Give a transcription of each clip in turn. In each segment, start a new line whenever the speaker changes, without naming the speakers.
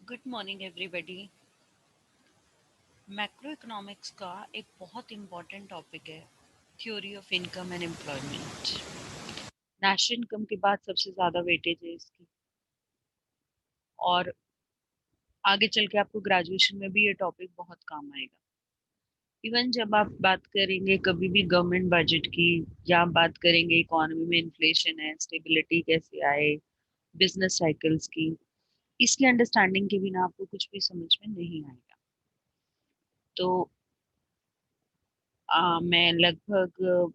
Good morning everybody. Macro economics का एक बहुत इम्पॉर्टेंट टॉपिक है, theory of income and employment. National income के बाद सबसे ज़्यादा वेटेज है इसकी, और आगे चल के आपको ग्रेजुएशन में भी ये टॉपिक बहुत काम आएगा। इवन जब आप बात करेंगे कभी भी गवर्नमेंट बजट की, या आप बात करेंगे इकोनॉमी में इन्फ्लेशन है, स्टेबिलिटी कैसे आए, बिजनेस साइकिल्स की, इसकी अंडरस्टैंडिंग के बिना आपको कुछ भी समझ में नहीं आएगा। तो मैं लगभग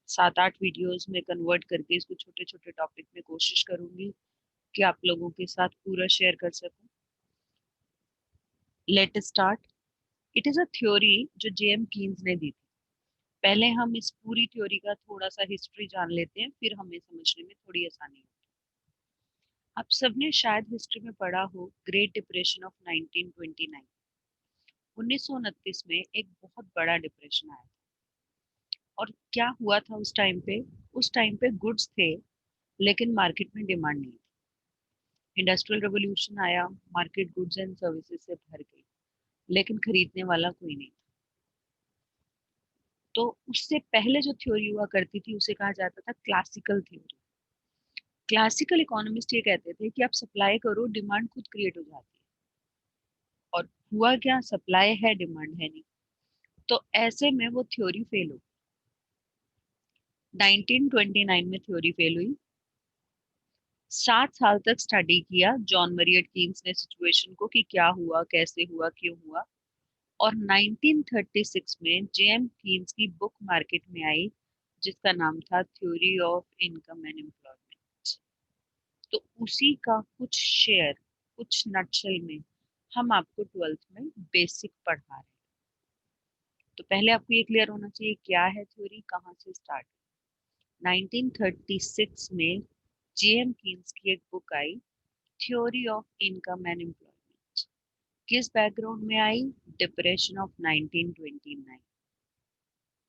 7-8 वीडियोस में कन्वर्ट करके इसको छोटे छोटे टॉपिक में कोशिश करूंगी कि आप लोगों के साथ पूरा शेयर कर सकूं। Let start. It is a theory जो जेएम कीन्स ने दी थी। पहले हम इस पूरी थ्योरी का थोड़ा सा हिस्ट्री जान लेते हैं, फिर हमें समझने में थोड़ी आसानी होगी। आप सबने शायद हिस्ट्री में पढ़ा हो ग्रेट डिप्रेशन ऑफ 1929। 1929 में एक बहुत बड़ा डिप्रेशन आया। और क्या हुआ था उस टाइम पे? उस टाइम पे गुड्स थे, लेकिन मार्केट में डिमांड नहीं थी। इंडस्ट्रियल रेवोल्यूशन आया, मार्केट गुड्स एंड सर्विसेज से भर गई, लेकिन खरीदने वाला कोई नहीं था। तो उससे पहले जो थ्योरी हुआ करती थी उसे कहा जाता था क्लासिकल थ्योरी। क्लासिकल इकोनॉमिस्ट ये कहते थे कि आप सप्लाई करो, डिमांड खुद क्रिएट हो जाती है। और हुआ क्या? सप्लाई है, डिमांड है नहीं। तो ऐसे में वो थ्योरी फेल हो। 1929 में थ्योरी फेल हुई। 7 साल तक स्टडी किया जॉन मरियट कीन्स ने सिचुएशन को, कि क्या हुआ, कैसे हुआ, क्यों हुआ। और 1936 में जेएम कीन्स की बुक मार्केट में आई, जिसका नाम था theory of income and employment. तो उसी का कुछ शेयर, कुछ नटशेल में हम आपको 12th में बेसिक पढ़ा रहे हैं। तो पहले आपको ये क्लियर होना चाहिए क्या है थ्योरी, कहाँ से स्टार्ट। 1936 में जेएम कीन्स की एक book I, theory of income and employment. किस बैकग्राउंड में आई? Depression of 1929।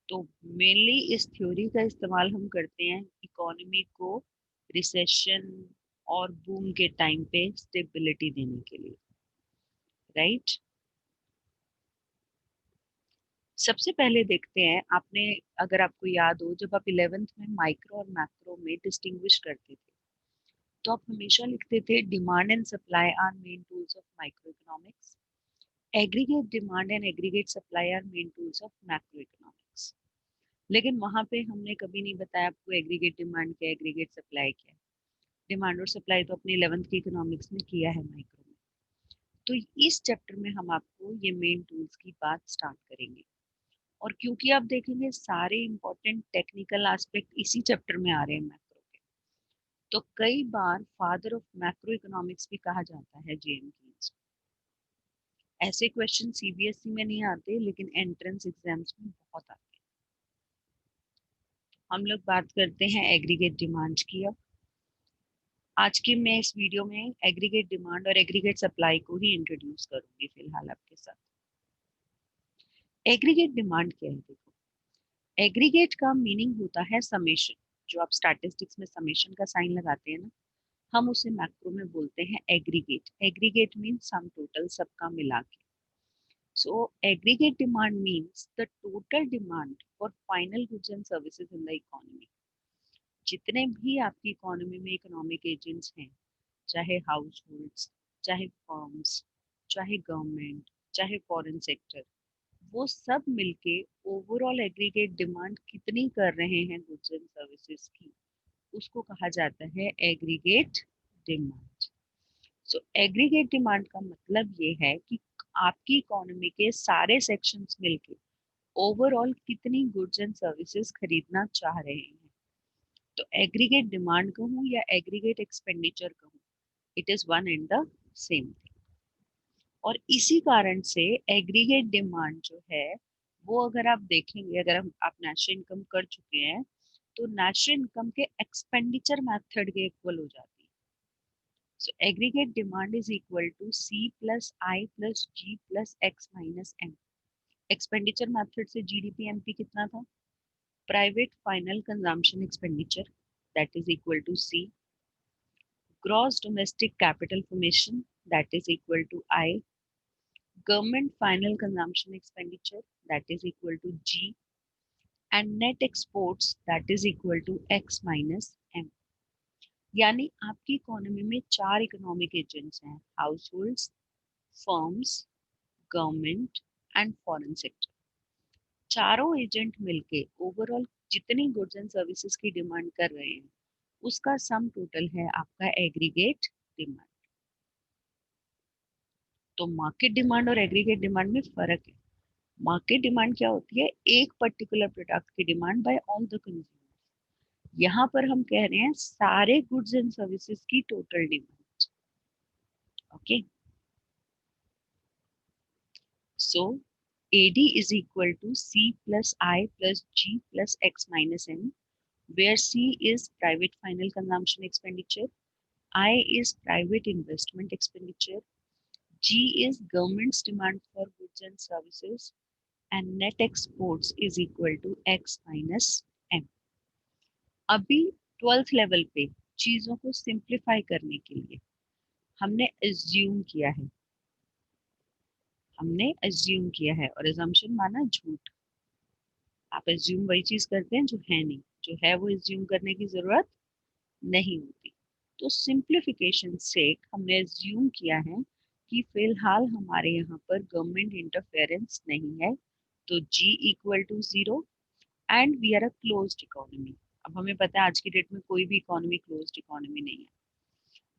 तो मेनली इस थ्योरी का इस्तेमाल हम करते हैं इकोनॉमी को रिसेशन और बूम के टाइम पे स्टेबिलिटी देने के लिए, राइट। सबसे पहले देखते हैं, आपने, अगर आपको याद हो, जब आप 11th में माइक्रो और मैक्रो में डिस्टिंग्विश करते थे, तो आप हमेशा लिखते थे demand and supply are main tools of microeconomics, aggregate demand and aggregate supply are main tools of macroeconomics. लेकिन वहां पे हमने कभी नहीं बताया आपको एग्रीगेट डिमांड क्या है, एग्रीगेट सप्लाई क्या है। डिमांड और सप्लाई तो अपने 11th की इकोनॉमिक्स में किया है माइक्रो में। तो इस चैप्टर में हम आपको ये मेन टूल्स की बात स्टार्ट करेंगे। और क्योंकि आप देखेंगे सारे इंपॉर्टेंट टेक्निकल एस्पेक्ट इसी चैप्टर में आ रहे हैं मैक्रो के, तो कई बार फादर ऑफ मैक्रो इकोनॉमिक्स भी कहा जाता है जेएम कीन्स। ऐसे क्वेश्चन सीबीएसई में नहीं आते, लेकिन एंट्रेंस एग्जाम्स में बहुत आते हैं। हम लोग बात करते हैं एग्रीगेट डिमांड की। अब आज की मैं इस वीडियो में एग्रीगेट डिमांड और एग्रीगेट सप्लाई को ही इंट्रोड्यूस करूंगी फिलहाल आपके साथ। एग्रीगेट डिमांड क्या है? देखो, एग्रीगेट का मीनिंग होता है समेशन। जो आप स्टैटिस्टिक्स में समेशन का साइन लगाते हैं ना, हम उसे मैक्रो में बोलते हैं aggregate. Aggregate means sum total, सबका मिला के। So aggregate demand means the total demand for final goods and services in the economy. जितने भी आपकी इकोनॉमी में इकोनॉमिक एजेंट्स हैं, चाहे हाउस होल्ड्स, चाहे फर्म्स, चाहे गवर्नमेंट, चाहे फॉरेन सेक्टर, वो सब मिलके ओवरऑल एग्रीगेट डिमांड कितनी कर रहे हैं गुड्स एंड सर्विसेज की, उसको कहा जाता है एग्रीगेट डिमांड। सो एग्रीगेट डिमांड का मतलब ये है कि आपकी इकोनॉमी के सारे सेक्शंस मिलके ओवरऑल कितनी गुड्स एंड सर्विसेज खरीदना चाह रहे हैं। तो एग्रीगेट डिमांड कहूँ या एग्रीगेट एक्सपेंडिचर कहूँ, it is one and the same. और इसी कारण से एग्रीगेट डिमांड जो है, वो अगर आप देखेंगे, अगर हम आप नेशनल इनकम कर चुके हैं, तो नेशनल इनकम के एक्सपेंडिचर मेथड के इक्वल हो जाती है। So aggregate demand is equal to C plus I plus G plus X minus M. Expenditure method से जीडीपी एमपी कितना था? Private final consumption expenditure, that is equal to C. Gross domestic capital formation, that is equal to I. Government final consumption expenditure, that is equal to G. And net exports, that is equal to X minus M. यानी आपकी economy में चार economic agents हैं, households, firms, government and foreign sector. चारों agent मिलके overall जितनी goods and services की demand कर रहे हैं उसका सम टोटल है आपका एग्रीगेट डिमांड। तो मार्केट डिमांड और एग्रीगेट डिमांड में फर्क है। मार्केट डिमांड क्या होती है? एक पर्टिकुलर प्रोडक्ट की demand by all the consumer. यहाँ पर हम कह रहे हैं सारे गुड्स एंड सर्विसेज की total demand. Okay, so AD is equal to C plus I plus G plus X minus M, where C is private final consumption expenditure, I is private investment expenditure, G is government's demand for goods and services, and net exports is equal to X minus M. अभी 12th level पे चीजों को simplify करने के लिए हमने assume किया है और एजम्पशन माना झूठ। आप एज्यूम वही चीज करते हैं जो है नहीं, जो है वो एज्यूम करने की जरूरत नहीं होती। तो सिंप्लीफिकेशन से हमने एज्यूम किया है कि फिलहाल हमारे यहाँ पर गवर्नमेंट इंटरफेरेंस नहीं है, तो G equal to 0 and we are a closed economy. अब हमें पता है आज की डेट में कोई भी इकोनॉमी क्लोज्ड इकोनॉमी नहीं है,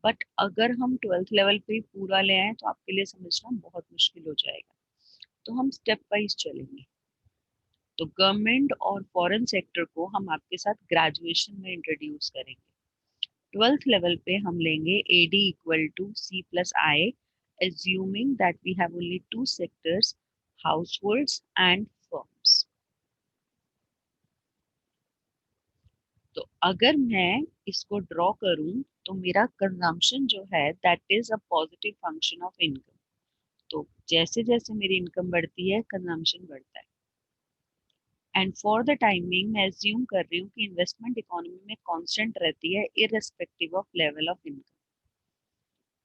बट अगर हम 12th लेवल पे ही पूरा ले आए तो आपके लिए समझना बहुत मुश्किल हो जाएगा। तो हम स्टेप वाइज चलेंगे। तो गवर्नमेंट और फॉरेन सेक्टर को हम आपके साथ ग्रेजुएशन में इंट्रोड्यूस करेंगे। 12th लेवल पे हम लेंगे AD equal to C plus I, assuming that we have only two sectors, households and firms. तो अगर मैं इसको ड्रॉ करूं तो मेरा कंजम्पशन जो है that is a positive function of income. तो जैसे जैसे मेरी इनकम बढ़ती है कंजम्पशन बढ़ता है। एंड फॉर द टाइमिंग मैं एज्यूम कर रही हूँ कि इन्वेस्टमेंट इकोनॉमी में कांस्टेंट रहती है irrespective of level of income.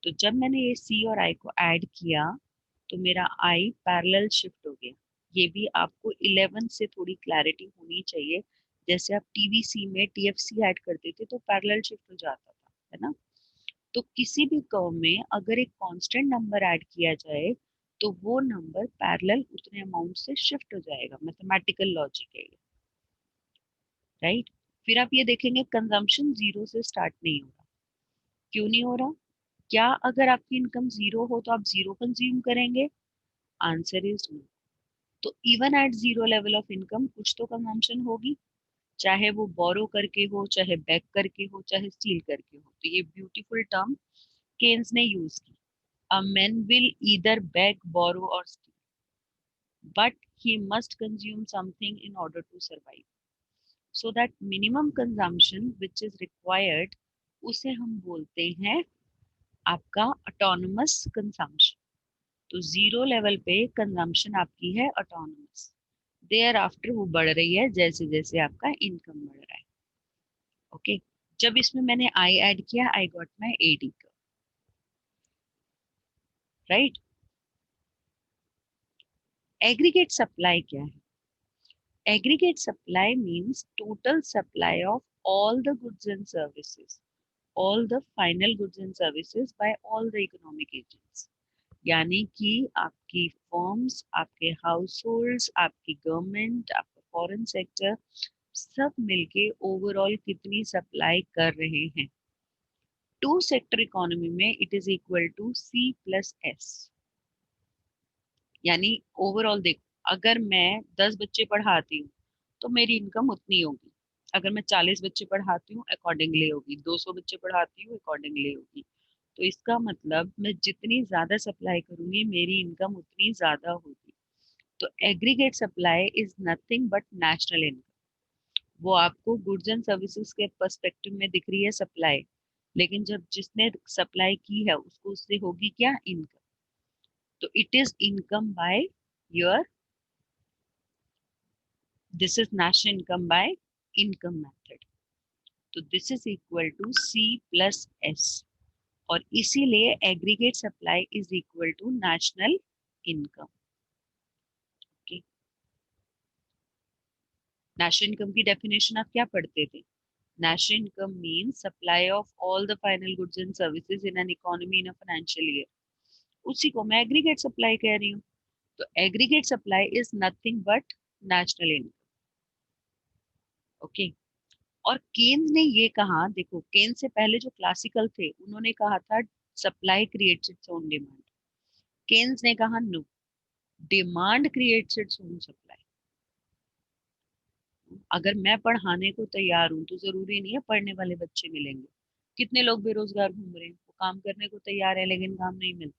तो जब मैंने ये C और I को ऐड किया तो मेरा I पैरेलल शिफ्ट हो गया। ये भी आपको 11 से थोड़ी क्लैरिटी होनी चाहिए। जैसे आप TVC में TFC ऐड करते थे तो पैरेलल शिफ्ट हो जाता था, है ना? तो किसी भी कर्व में अगर एक कांस्टेंट नंबर ऐड किया जाए तो वो नंबर पैरेलल उतने अमाउंट से शिफ्ट हो जाएगा। मैथमेटिकल लॉजिक है ये, राइट? फिर आप ये देखेंगे कंजम्पशन जीरो से स्टार्ट नहीं हो रहा। क्यों नहीं हो रहा? क्या अगर आपकी इनकम जीरो हो तो आप जीरो कंज्यूम करेंगे? Answer is no. तो even at zero level of income कुछ तो कंजम्पशन होगी, चाहे वो बोरो करके हो, चाहे बैक करके हो, चाहे स्टील करके हो। तो ये ब्यूटीफुल टर्म केन्स ने यूज की, a man will either beg, borrow or steal, but he must consume something in order to survive. So that minimum consumption which is required, उसे हम बोलते हैं आपका ऑटोनमस कंजम्पशन। तो जीरो लेवल पे consumption आपकी है ऑटोनमस, देयर आफ्टर वो बढ़ रही है जैसे जैसे आपका इनकम बढ़ रहा है। ओके, जब इसमें मैंने आई ऐड किया आई गॉट माई AD का, राइट? एग्रीगेट सप्लाई क्या है? Aggregate supply means total supply of all the goods and services, all the final goods and services by all the economic agents. यानी कि आपकी firms, आपके households, आपकी government, आपका foreign sector, सब मिलके ओवरऑल कितनी सप्लाई कर रहे हैं। टू सेक्टर इकोनॉमी में it is equal to C plus S। यानी ओवरऑल देखो, अगर मैं 10 बच्चे पढ़ाती हूँ तो मेरी इनकम उतनी होगी। अगर मैं 40 बच्चे पढ़ाती हूँ अकॉर्डिंगली होगी, 200 बच्चे पढ़ाती हूँ अकॉर्डिंगली होगी। तो इसका मतलब मैं जितनी ज्यादा सप्लाई करूंगी मेरी इनकम उतनी ज्यादा होगी। तो aggregate supply is nothing but national income. वो आपको गुड्स एंड सर्विसेज के पर्सपेक्टिव में दिख रही है सप्लाई, लेकिन जब जिसने सप्लाई की है उसको उससे होगी क्या? इनकम। तो it is income by your, this is national income by income method. So this is equal to C plus S. और इसीलिए aggregate supply is equal to national income. National income की डेफिनेशन आप क्या पढ़ते थे? National income means supply of all the final goods and services in an economy in a financial year. उसी को मैं एग्रीगेट सप्लाई कह रही हूँ। तो aggregate supply is nothing but national income. Okay. और केन्स ने ये कहा, देखो केन्स से पहले जो क्लासिकल थे उन्होंने कहा था supply creates its own demand. Keynes ने कहा no, demand creates its own supply. अगर मैं पढ़ाने को तैयार हूँ तो जरूरी नहीं है पढ़ने वाले बच्चे मिलेंगे। कितने लोग बेरोजगार घूम रहे हैं, वो काम करने को तैयार है लेकिन काम नहीं मिलता।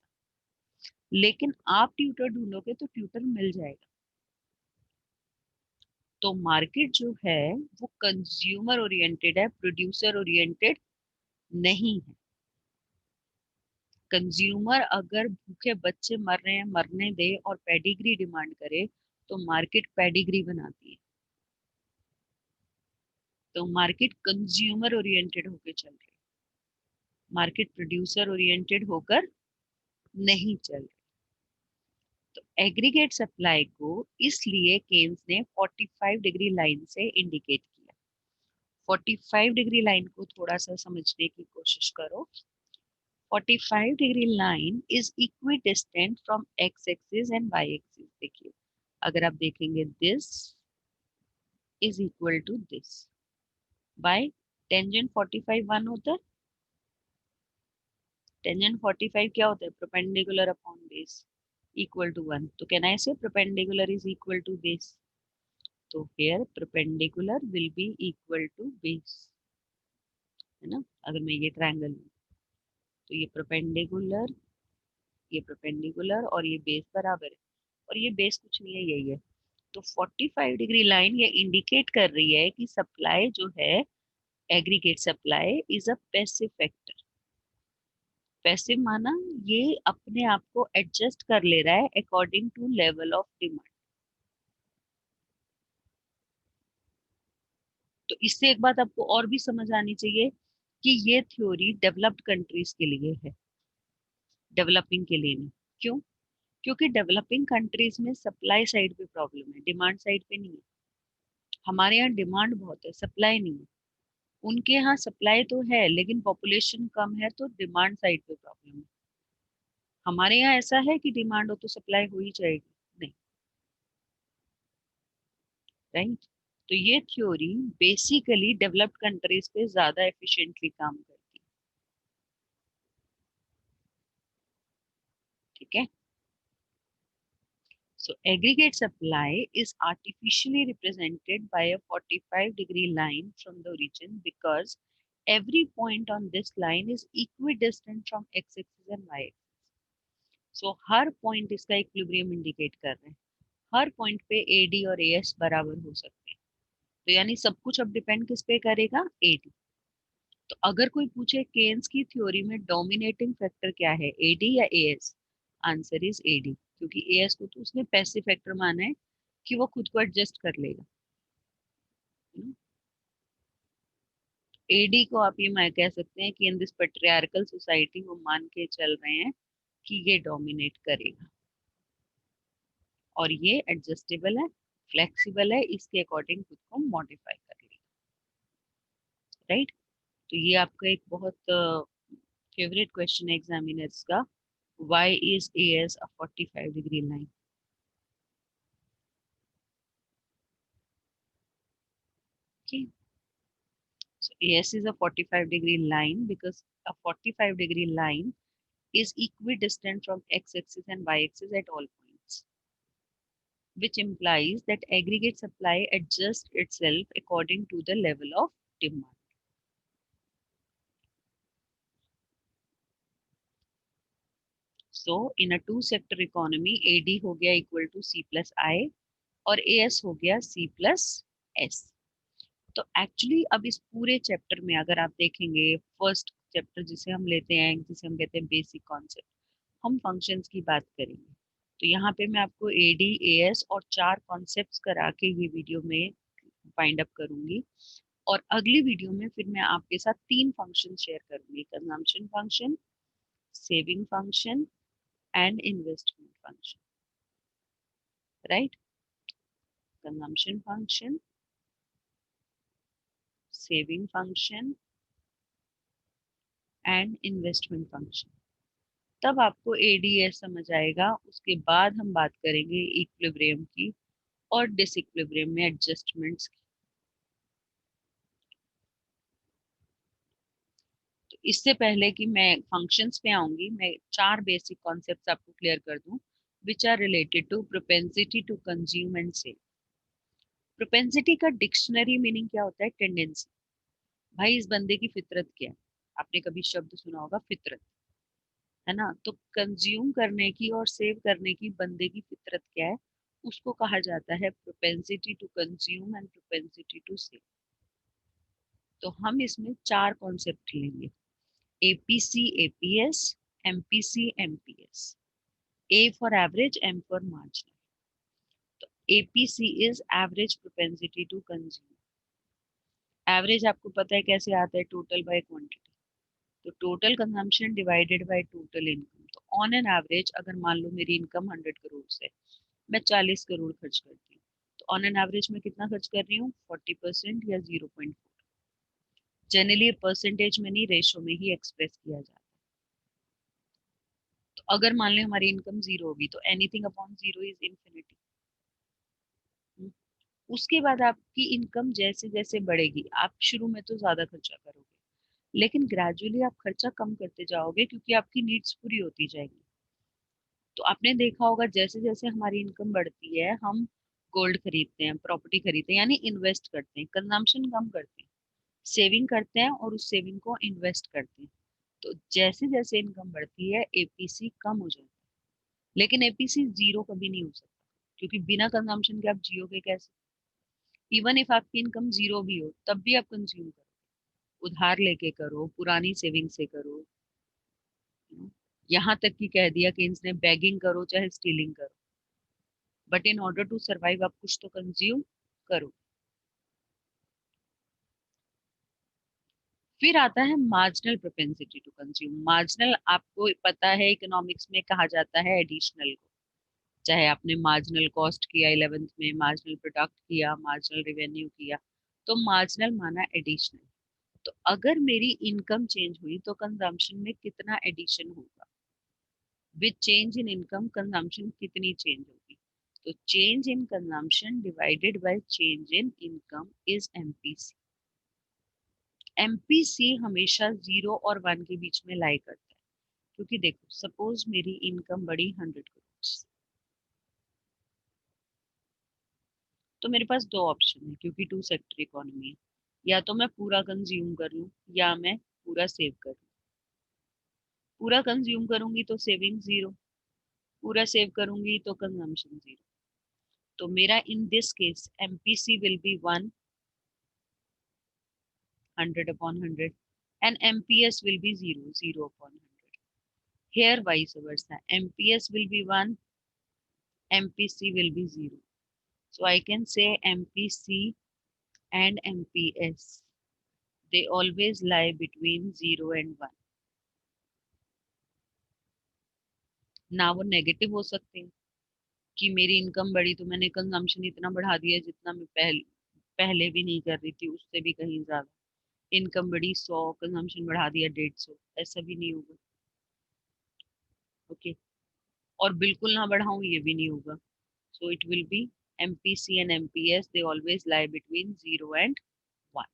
लेकिन आप ट्यूटर ढूंढोगे तो ट्यूटर मिल जाएगा। तो मार्केट जो है वो कंज्यूमर ओरिएंटेड है, प्रोड्यूसर ओरिएंटेड नहीं है। कंज्यूमर अगर भूखे बच्चे मर रहे हैं मरने दे और पेडिग्री डिमांड करे तो मार्केट पेडिग्री बनाती है। तो मार्केट कंज्यूमर ओरिएंटेड होकर चल रही है, मार्केट प्रोड्यूसर ओरिएंटेड होकर नहीं चल रही। तो एग्रीगेट सप्लाई को इसलिए केन्स ने 45 डिग्री लाइन से इंडिकेट किया। 45 डिग्री लाइन को थोड़ा सा समझने की कोशिश करो। 45 degree line is equidistant from X axis and Y axis. देखिए अगर आप देखेंगे this is equal to this by tangent 45 1 होता है। टेंजेंट 45 क्या होता है? Perpendicular upon base equal to 1। तो can I say perpendicular is equal to base? तो here perpendicular will be equal to base, है ना। अगर मैं ये ट्रायंगल लूं तो ये परपेंडिकुलर और ये बेस बराबर है, और ये बेस कुछ नहीं है, यही है। तो 45 डिग्री लाइन ये इंडिकेट कर रही है कि सप्लाई जो है aggregate supply is a passive factor. Passive माना ये अपने आप को एडजस्ट कर ले रहा है according to level of demand. तो इससे एक बात आपको और भी समझ आनी चाहिए कि ये थ्योरी डेवलप्ड कंट्रीज के लिए है, डेवलपिंग के लिए नहीं। क्यों? क्योंकि डेवलपिंग कंट्रीज में सप्लाई साइड पे प्रॉब्लम है, डिमांड साइड पे नहीं है। हमारे यहाँ डिमांड बहुत है, सप्लाई नहीं है। उनके यहाँ सप्लाई तो है लेकिन पॉपुलेशन कम है, तो डिमांड साइड पे प्रॉब्लम है। हमारे यहाँ ऐसा है कि डिमांड हो तो सप्लाई हो ही जाएगी, नहीं। राइट। तो ये थ्योरी बेसिकली डेवलप्ड कंट्रीज पे ज्यादा एफिशिएंटली काम करती है। ठीक है। So aggregate supply is artificially represented by a 45-degree line from the origin because every point on this line is equidistant from x-axis and y-axis. So her point इसका equilibrium indicate कर रहे हैं। हर point पे AD और AS बराबर हो सकते हैं। तो यानी सब कुछ अब डिपेंड किस पे करेगा? AD। तो अगर कोई पूछे केन्स की थ्योरी में डोमिनेटिंग फैक्टर क्या है, AD या AS? आंसर इज AD, क्योंकि AS को तो उसने पैसिव फैक्टर माना है कि वो खुद को एडजस्ट कर लेगा। AD को आप ये मैं कह सकते हैं कि इन दिस पेट्रियार्कल सोसाइटी वो मान के चल रहे हैं कि ये डोमिनेट करेगा और ये एडजस्टेबल है, फ्लेक्सिबल है, इसके अकॉर्डिंग खुद को मॉडिफाई कर लेगा। राइट। तो ये आपका एक बहुत फेवरेट क्वेश्चन है एग्जामिनर्स का, why is AS a 45 degree line? Okay, so AS is a 45-degree line because a 45-degree line is equidistant from x-axis and y-axis at all points, which implies that aggregate supply adjusts itself according to the level of demand. So in a two-sector economy, AD हो गया equal to C plus I और AS हो गया C plus S। तो actually अब इस पूरे chapter में अगर आप देखेंगे, फर्स्ट चैप्टर जिसे हम लेते हैं, जिसे हम कहते हैं बेसिक कॉन्सेप्ट, हम फंक्शंस की बात करेंगे। तो यहाँ पे मैं आपको AD AS और 4 कॉन्सेप्ट्स करा के ये वीडियो में फाइंड अप करूंगी। और अगली वीडियो में फिर मैं आपके साथ 3 फंक्शन शेयर करूंगी, consumption function, saving function and investment function, right? Consumption function, saving function and investment function. तब आपको एडीएस समझ आएगा। उसके बाद हम बात करेंगे इक्विलिब्रियम की और डिसइक्विलिब्रियम में एडजस्टमेंट्स की। तो इससे पहले कि मैं फंक्शंस पे आऊंगी, मैं 4 बेसिक कॉन्सेप्ट्स आपको क्लियर कर दूं which are related to propensity to consume and save. Propensity का डिक्शनरी मीनिंग क्या होता है? टेंडेंसी। भाई इस बंदे की फितरत क्या है? आपने कभी शब्द सुना होगा फितरत, है ना? तो कंज्यूम करने की और सेव करने की बंदे की फितरत क्या है, उसको कहा जाता है propensity to consume and propensity to save. तो हम इसमें 4 कॉन्सेप्ट लेंगे, APC APS, MPC MPS, A for average, M for marginal. तो APC is average propensity to consume. Average आपको पता है कैसे आता है? Total by quantity. तो total consumption divided by total income. तो ऑन एन एवरेज अगर मान लो मेरी इनकम 100 करोड़ से, मैं 40 करोड़ खर्च करती हूँ, तो ऑन एन एवरेज में कितना खर्च कर रही हूँ? 40% या 0.4। जनरली परसेंटेज में नहीं, रेशो में ही एक्सप्रेस किया जाता है। तो अगर मान लें हमारी इनकम 0 होगी तो एनीथिंग अपॉन 0 इज इंफिनिटी। उसके बाद आपकी इनकम जैसे जैसे बढ़ेगी, आप शुरू में तो ज्यादा खर्चा करोगे, लेकिन ग्रेजुअली आप खर्चा कम करते जाओगे क्योंकि आपकी नीड्स पूरी होती जाएगी। तो आपने देखा होगा जैसे जैसे हमारी इनकम बढ़ती है, हम गोल्ड खरीदते हैं, प्रॉपर्टी खरीदते हैं, यानी इन्वेस्ट करते हैं, कंजम्पशन कम करते हैं, सेविंग करते हैं और उस सेविंग को इन्वेस्ट करते हैं। तो जैसे जैसे इनकम बढ़ती है एपीसी कम हो जाता है, लेकिन एपीसी जीरो कभी नहीं हो सकता, क्योंकि बिना कंजम्पशन के आप जियोगे कैसे? इवन इफ आपकी इनकम जीरो भी हो तब भी आप कंज्यूम करो, उधार लेके करो, पुरानी सेविंग से करो। यहाँ तक कि कह दिया कि इसने बैगिंग करो चाहे स्टीलिंग करो, but in order to survive आप कुछ तो कंज्यूम करो। फिर आता है marginal propensity to consume. Marginal आपको पता है इकोनॉमिक्स में कहा जाता है एडिशनल को। चाहे आपने मार्जिनल कॉस्ट किया 11th में, मार्जिनल प्रोडक्ट किया, मार्जिनल रेवेन्यू किया, तो मार्जिनल माना एडिशनल। तो अगर मेरी इनकम चेंज हुई तो कंजम्पशन में कितना एडिशन होगा? With change in income consumption कितनी चेंज होगी? तो change in consumption divided by change in income is MPC. MPC हमेशा 0 और 1 के बीच में लाई करता है। क्योंकि देखो सपोज मेरी इनकम बढ़ी 100 करोड़, तो मेरे पास दो ऑप्शन है, क्योंकि टू सेक्टर इकोनॉमी है, या तो मैं पूरा कंज्यूम कर लूँ या मैं पूरा सेव कर लूँ। पूरा कंज्यूम करूंगी तो सेविंग जीरो, पूरा सेव करूंगी तो कंजम्पशन जीरो। तो मेरा in this case MPC will be 100/100 and MPS will be 0/100. Here vice versa, MPS will be 1, MPC will be 0. So I can say MPC and MPS, they always lie between 0 and 1। ना वो negative हो सकते हैं कि मेरी income बढ़ी तो मैंने कंजम्पशन इतना बढ़ा दिया जितना मैं पहले भी नहीं कर रही थी, उससे भी कहीं ज्यादा। इनकम बढ़ी 100, कंजम्पशन बढ़ा दिया 150, ऐसा भी नहीं होगा। ओके, और बिल्कुल ना बढ़ाऊं ये भी नहीं होगा। So it will be MPC and MPS, they always lie between 0 and 1.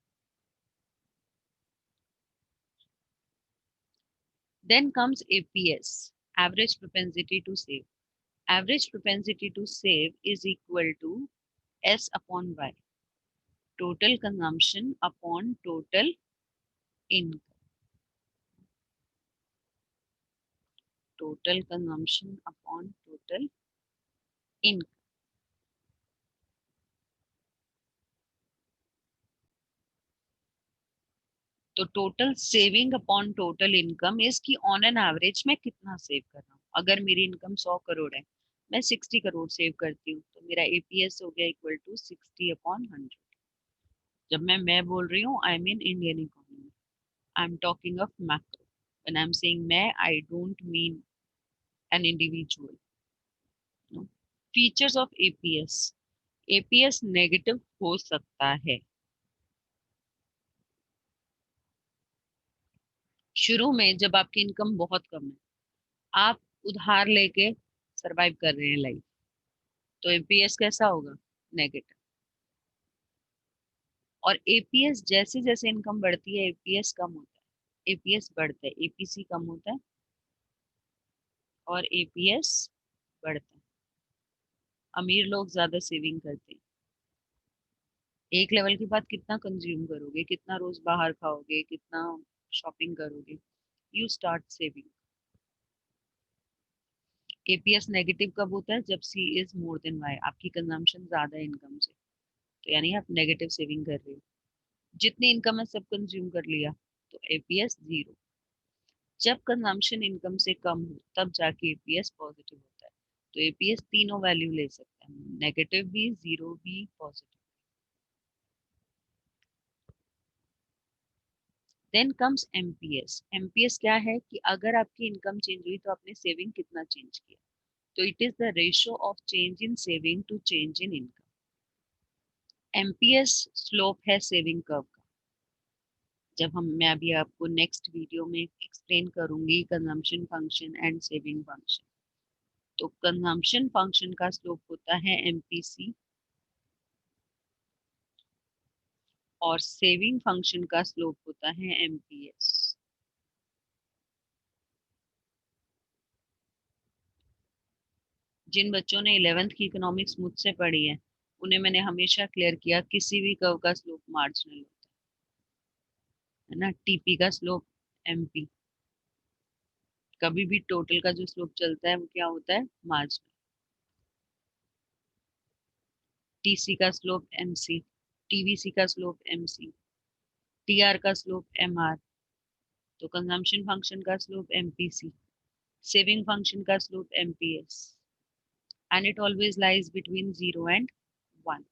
Then comes APS, average propensity to save. Average propensity to save is equal to S upon Y, total consumption upon total income. Total consumption upon total income. तो total saving upon total income is की on an average मैं कितना save कर रहा हूँ। अगर मेरी income 100 crore है, मैं 60 करोड़ सेव करती हूँ, तो मेरा एपीएस हो गया इक्वल टू 60/100। जब मैं बोल रही हूँ I mean Indian economy, I am talking of macro. When I'm saying मैं, I don't mean an individual. No. Features of APS. APS negative हो सकता है। शुरू में जब आपकी इनकम बहुत कम है, आप उधार लेके सरवाइव कर रहे हैं लाइफ, तो एपीएस कैसा होगा? नेगेटिव। और एपीएस जैसे जैसे इनकम बढ़ती है एपीएस कम होता है, एपीएस बढ़ता है, एपीसी कम होता है और एपीएस बढ़ता है। अमीर लोग ज्यादा सेविंग करते हैं। एक लेवल के बाद कितना कंज्यूम करोगे, कितना रोज बाहर खाओगे, कितना शॉपिंग करोगे, you start saving. APS negative कब होता है? जब सी इज मोर देन वाई, आपकी कंजम्पशन ज्यादा है इनकम से, तो यानी आप नेगेटिव सेविंग कर रहे हो। जितनी इनकम है सब कंज्यूम कर लिया, तो एपीएस जीरो। जब कंजम्पशन इनकम से कम हो तब जाके एपीएस पॉजिटिव होता है। तो एपीएस तीनों वैल्यू ले सकता है, नेगेटिव भी, जीरो भी, positive. Then comes MPS. MPS क्या है कि अगर आपकी इनकम चेंज हुई तो आपने सेविंग कितना चेंज किया। तो it is the ratio of change in saving to change in income. MPS slope है सेविंग कर्व का। जब हम मैं अभी आपको नेक्स्ट वीडियो में एक्सप्लेन करूंगी consumption function and saving function. तो कंजम्पशन फंक्शन का स्लोप होता है एमपीसी और सेविंग फंक्शन का स्लोप होता है एमपीएस। जिन बच्चों ने 11th की इकोनॉमिक्स मुझसे पढ़ी है उन्हें मैंने हमेशा क्लियर किया, किसी भी कर्व का स्लोप मार्जिनल होता है ना। टीपी का स्लोप एमपी, कभी भी टोटल का जो स्लोप चलता है वो क्या होता है? मार्जिनल। टीसी का स्लोप एमसी, टीवीसी का स्लोप एमसी, टीआर का स्लोप एमआर। तो कंजम्पशन फंक्शन का स्लोप एमपीसी, सेविंग फंक्शन का slope MPS, and it always lies between 0 and 1।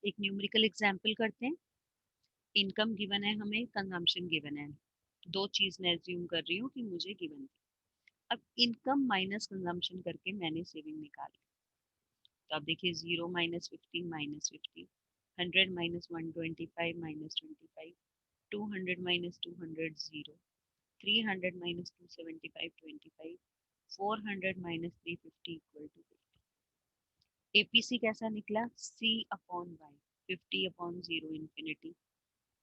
एक न्यूमेरिकल एग्जांपल करते हैं। इनकम गिवन है हमें, कंजम्पशन गिवन है। दो चीज मैं एज्यूम कर रही हूँ कि मुझे गिवन थी। अब इनकम माइनस कंजम्पशन करके मैंने सेविंग निकाली। तो आप देखिए 0 - 15 - 50, 100 - 125 -25, 200 - 200 0, 300 - 275 25, 400 - 350 इक्वल टू 50। एपीसी कैसा निकला? C upon Y, 50/0 infinity,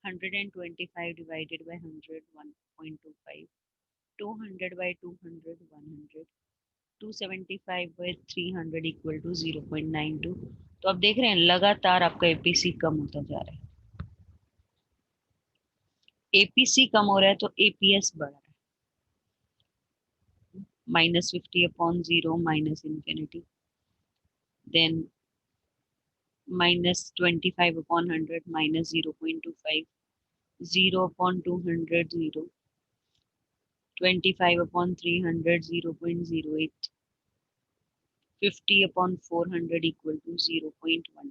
125 divided by 100 1.25, 200/200 100, 275/300 equal to 0.92। तो आप देख रहे हैं लगातार आपका एपीसी कम होता जा रहा है। एपीसी कम हो रहा है तो एपीएस बढ़ रहा है। -50/0 minus infinity, then -25/100 -0.25, 0/200 0, 25/300 0.08, 50/400 equal to 0.1।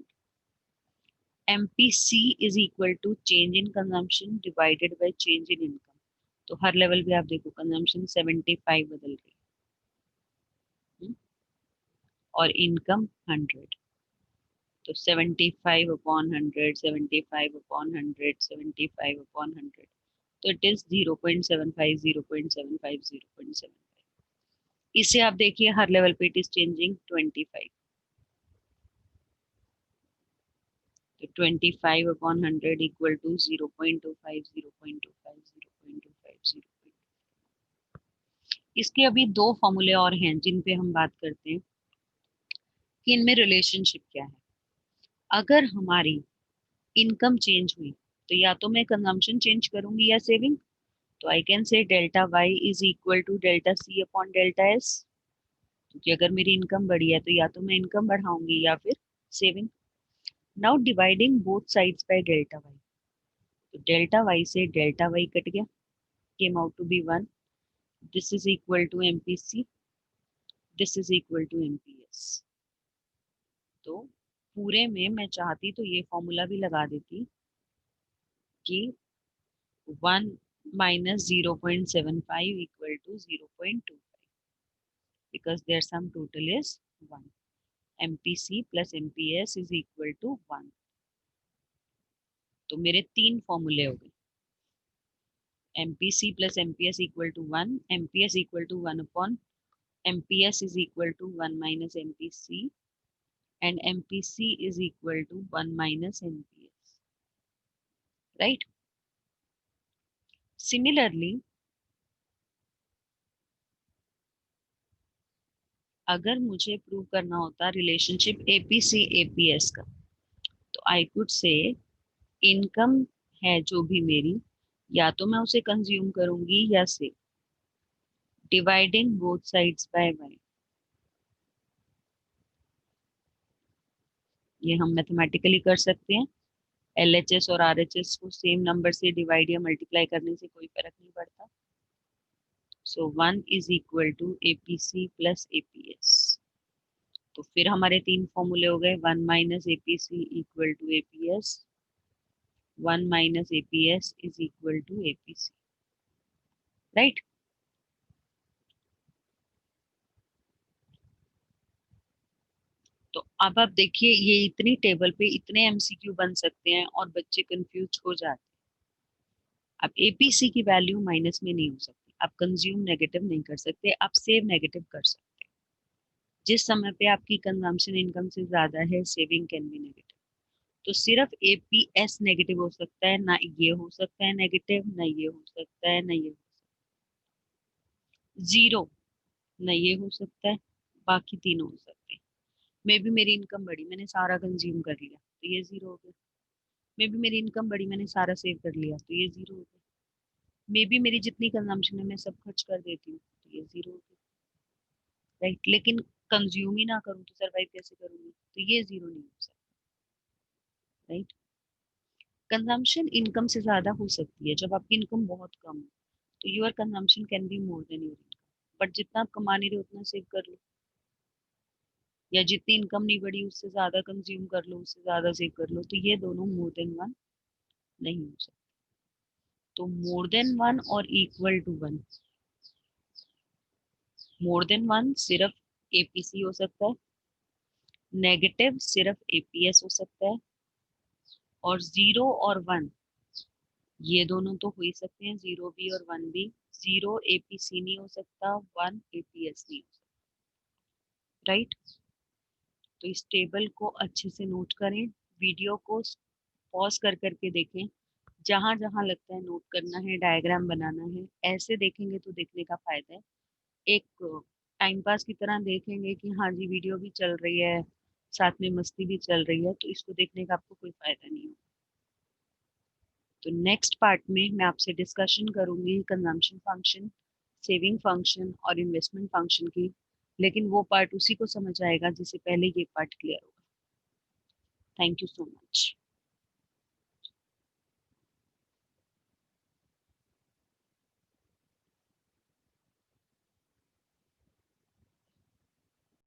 MPC is equal to change in consumption divided by change in income। तो हर लेवल पे आप देखो कंजम्पशन 75 बदल गई, और इनकम 100। तो 75/100, 75/100, 75/100, तो इट इज 0.75, 0.75, 0.75। इसे आप देखिए हर लेवल पे इट इज चेंजिंग 25। तो 25/100 इक्वल टू 0.25, 0.25, 0.25, 0। इसके अभी दो फॉर्मूले और हैं जिन पे हम बात करते हैं कि इनमें रिलेशनशिप क्या है। अगर हमारी इनकम चेंज हुई तो या तो मैं कंजम्पशन चेंज करूंगी या सेविंग। तो I can say delta Y is equal to delta C upon delta S. क्योंकि अगर मेरी इनकम बढ़ी है तो या तो मैं इनकम बढ़ाऊंगी या फिर saving. Now dividing both sides by delta Y, तो डेल्टा वाई से डेल्टा वाई कट गया, came out to be 1। This is equal to MPC, this is equal to MPS। तो पूरे में मैं चाहती तो ये फॉर्मूला भी लगा देती कि 1 minus 0.75 equal to 0.25 because their sum total is 1. MPC plus MPS is equal to 1. तो मेरे 3 फॉर्मूले हो गए. MPC plus MPS equal to 1, MPS equal to 1 upon MPS is equal to 1 minus MPC, and MPC is equal to 1 minus MPS. Right? Similarly, अगर मुझे prove करना होता relationship APC APS का, तो आई कुड से इनकम है जो भी मेरी, या तो मैं उसे कंज्यूम करूंगी या से dividing both sides bye y. ये हम मैथमेटिकली कर सकते हैं. LHS और RHS को सेम नंबर से डिवाइड या मल्टीप्लाई करने से कोई फर्क नहीं पड़ता. So 1 is equal to APC plus APS. तो फिर हमारे 3 फॉर्मूले हो गए. 1 minus APC equal to APS, 1 minus APS is equal to APC. Right? तो अब आप देखिए, ये इतनी टेबल पे इतने MCQ बन सकते हैं और बच्चे कंफ्यूज हो जाते हैं. अब APC की वैल्यू माइनस में नहीं हो सकती. आप कंज्यूम नेगेटिव नहीं कर सकते, आप सेव नेगेटिव कर सकते. जिस समय पे आपकी कंजम्पशन इनकम से ज्यादा है, सेविंग कैन बी नेगेटिव. तो सिर्फ APS नेगेटिव हो सकता है, ना ये हो सकता है नेगेटिव, ना ये हो सकता है, ना ये हो सकता है जीरो, ना ये हो सकता है. बाकी तीनों हो सकते हैं. मे बी मेरी इनकम बढ़ी, मैंने सारा कंज्यूम कर लिया, तो ये जीरो हो गया. मे बी मेरी इनकम बढ़ी, मैंने सारा सेव कर लिया, तो ये जीरो हो गया. मे बी मेरी जितनी कंजम्पशन है मैं सब खर्च कर देती हूँ, तो ये जीरो हो गया. राइट? लेकिन कंज्यूम ही ना करूँ तो सरवाइव कैसे करूंगी, तो ये जीरो नहीं हो सकता. राइट? कंजम्पशन इनकम से ज्यादा हो सकती है जब आपकी इनकम बहुत कम हो, तो your consumption can be more than your income. But जितना आप कमा नहीं रहे उतना सेव कर लो, या जितनी इनकम नहीं बढ़ी उससे ज्यादा कंज्यूम कर लो, उससे ज्यादा सेव कर लो, तो ये दोनों मोर देन वन नहीं हो सकते. तो मोर देन वन और equal to one, more than one सिर्फ APC हो सकता है, नेगेटिव सिर्फ APS हो सकता है, और जीरो और वन ये दोनों तो हो ही सकते हैं, जीरो भी और वन भी. जीरो APC नहीं हो सकता, वन APS नहीं हो सकता. राइट? तो इस टेबल को अच्छे से नोट करें, वीडियो को पॉज कर करके देखें, जहां जहां लगता है नोट करना है, डायग्राम बनाना है. ऐसे देखेंगे तो देखने का फायदा है. एक टाइम पास की तरह देखेंगे कि हाँ जी वीडियो भी चल रही है, साथ में मस्ती भी चल रही है, तो इसको देखने का आपको कोई फायदा नहीं होगा. तो नेक्स्ट पार्ट में मैं आपसे डिस्कशन करूंगी कंजम्पशन फंक्शन, सेविंग फंक्शन और इन्वेस्टमेंट फंक्शन की. लेकिन वो पार्ट उसी को समझ आएगा जिससे पहले ये पार्ट क्लियर होगा. Thank you so much.